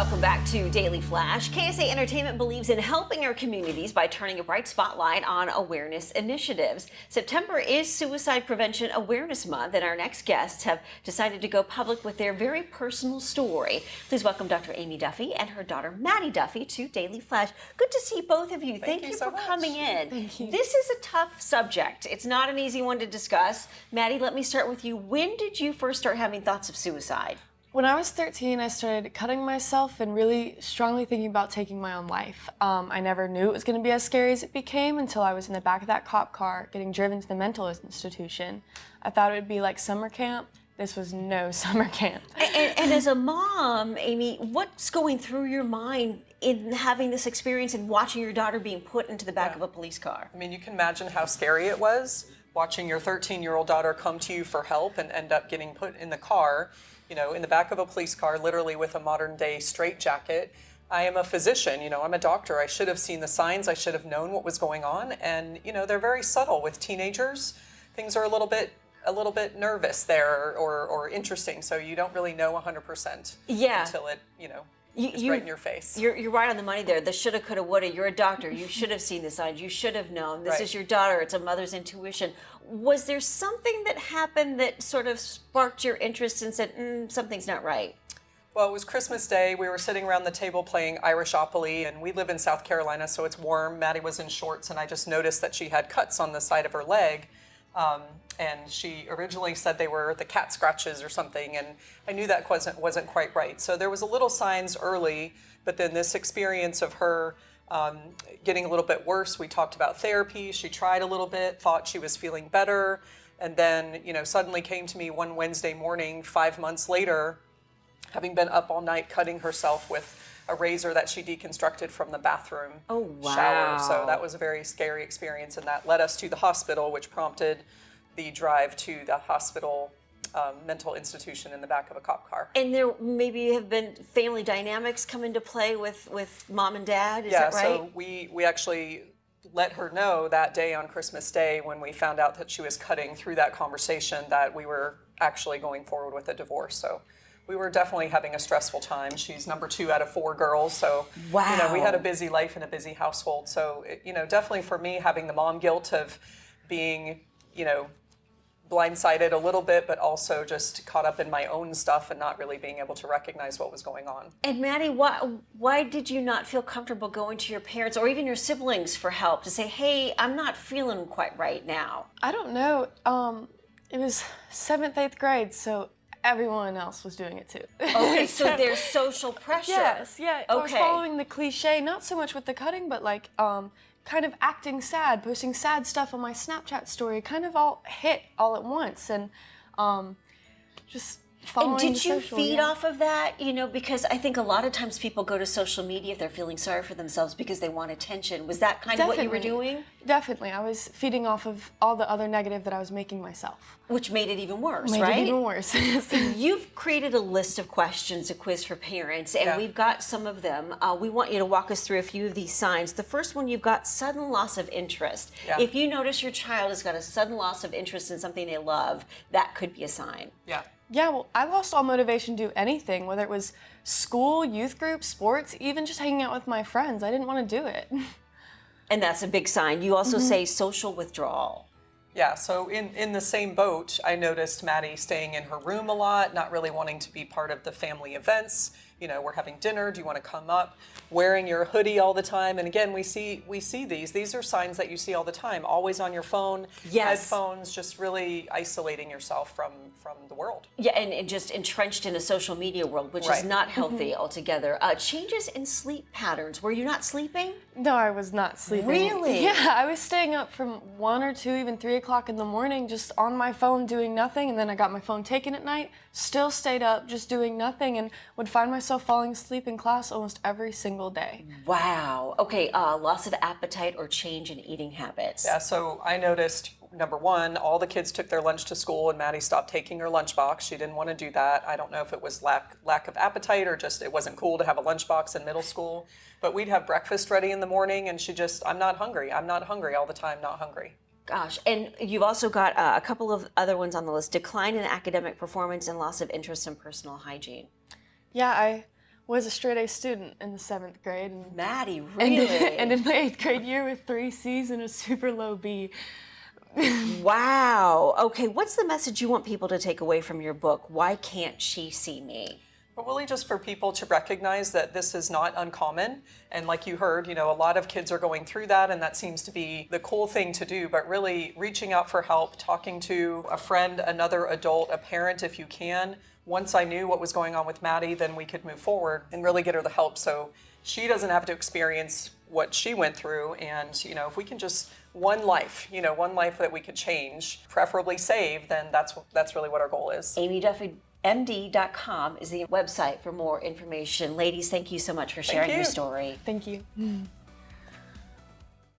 Welcome back to Daily Flash. KSA Entertainment believes in helping our communities by turning a bright spotlight on awareness initiatives. September is Suicide Prevention Awareness Month, and our next guests have decided to go public with their very personal story. Please welcome Dr. Aimee Duffy and her daughter Madie Duffy to Daily Flash. Good to see both of you. Thank you so for much. coming in. Thank you. This is a tough subject. It's not an easy one to discuss. Madie, let me start with you. When did you first start having thoughts of suicide? When I was 13, I started cutting myself and really strongly thinking about taking my own life. I never knew it was going to be as scary as it became until I was in the back of that cop car getting driven to the mental institution. I thought it would be like summer camp. This was no summer camp. And as a mom, Aimee, what's going through your mind in having this experience and watching your daughter being put into the back of a police car? I mean, you can imagine how scary it was watching your 13-year-old daughter come to you for help and end up getting put in the car, you know, in the back of a police car, literally with a modern-day straitjacket. I am a physician, you know, I'm a doctor. I should have seen the signs. I should have known what was going on. And, you know, they're very subtle with teenagers. Things are a little bit nervous there or interesting. So you don't really know 100% until it, you know, it's right in your face. You're right on the money there. The shoulda, coulda, woulda. You're a doctor. You should have seen the signs. You should have known. This is your daughter. It's a mother's intuition. Was there something that happened that sort of sparked your interest and said, something's not right? Well, it was Christmas Day. We were sitting around the table playing Irishopoly, and we live in South Carolina, so it's warm. Madie was in shorts, and I just noticed that she had cuts on the side of her leg. And she originally said they were the cat scratches or something, and I knew that wasn't quite right. So there was a little signs early, but then this experience of her getting a little bit worse. We talked about therapy. She tried a little bit, thought she was feeling better, and then, you know, suddenly came to me one Wednesday morning, 5 months later, having been up all night cutting herself with a razor that she deconstructed from the bathroom shower. So that was a very scary experience, and that led us to the hospital, which prompted the drive to the hospital mental institution in the back of a cop car. And there maybe have been family dynamics come into play with mom and dad, is that right? So we actually let her know that day on Christmas Day when we found out that she was cutting through that conversation that we were actually going forward with a divorce. So we were definitely having a stressful time. She's number 2 out of 4 girls, so you know, we had a busy life and a busy household. So you know, definitely for me, having the mom guilt of being, you know, blindsided a little bit, but also just caught up in my own stuff and not really being able to recognize what was going on. And Madie, why did you not feel comfortable going to your parents or even your siblings for help to say, hey, I'm not feeling quite right now? I don't know. It was 7th, 8th grade, so everyone else was doing it too. Okay, so there's social pressure. Yes, yeah. Okay. I was following the cliche, not so much with the cutting, but like kind of acting sad, posting sad stuff on my Snapchat story, kind of all hit all at once, and just following. And did you social, feed off of that? You know, because I think a lot of times people go to social media if they're feeling sorry for themselves because they want attention. Was that kind of what you were doing? Definitely. I was feeding off of all the other negative that I was making myself. Which made it even worse, Made right? it even worse. You've created a list of questions, a quiz for parents, and we've got some of them. We want you to walk us through a few of these signs. The first one, you've got sudden loss of interest. Yeah. If you notice your child has got a sudden loss of interest in something they love, that could be a sign. Yeah. Yeah, well, I lost all motivation to do anything, whether it was school, youth group, sports, even just hanging out with my friends. I didn't want to do it. And that's a big sign. You also say social withdrawal. Yeah, so in the same boat, I noticed Madie staying in her room a lot, not really wanting to be part of the family events. You know, we're having dinner, do you want to come up? Wearing your hoodie all the time. And again, we see these. These are signs that you see all the time. Always on your phone, headphones, just really isolating yourself from the world. Yeah, and just entrenched in a social media world, which is not healthy altogether. Changes in sleep patterns. Were you not sleeping? No, I was not sleeping. Really? Yeah, I was staying up from 1 or 2, even 3 o'clock in the morning, just on my phone doing nothing, and then I got my phone taken at night, still stayed up just doing nothing, and would find myself falling asleep in class almost every single day. Wow. Okay, loss of appetite or change in eating habits. Yeah, so I noticed, number 1, all the kids took their lunch to school and Madie stopped taking her lunchbox. She didn't want to do that. I don't know if it was lack of appetite or just it wasn't cool to have a lunchbox in middle school. But we'd have breakfast ready in the morning and she just, I'm not hungry all the time, not hungry. Gosh, and you've also got a couple of other ones on the list. Decline in academic performance and loss of interest in personal hygiene. Yeah, I was a straight A student in the 7th grade. And Maddie, and, really? and in my 8th grade year with 3 C's and a super low B. Wow. Okay, what's the message you want people to take away from your book, Why Can't She See Me? But really just for people to recognize that this is not uncommon. And like you heard, a lot of kids are going through that, and that seems to be the cool thing to do. But really reaching out for help, talking to a friend, another adult, a parent if you can. Once I knew what was going on with Maddie, then we could move forward and really get her the help so she doesn't have to experience what she went through. And, if we can just one life that we could change, preferably save, then that's really what our goal is. Aimee Duffy MD.com is the website for more information. Ladies, thank you so much for sharing your story. Thank you.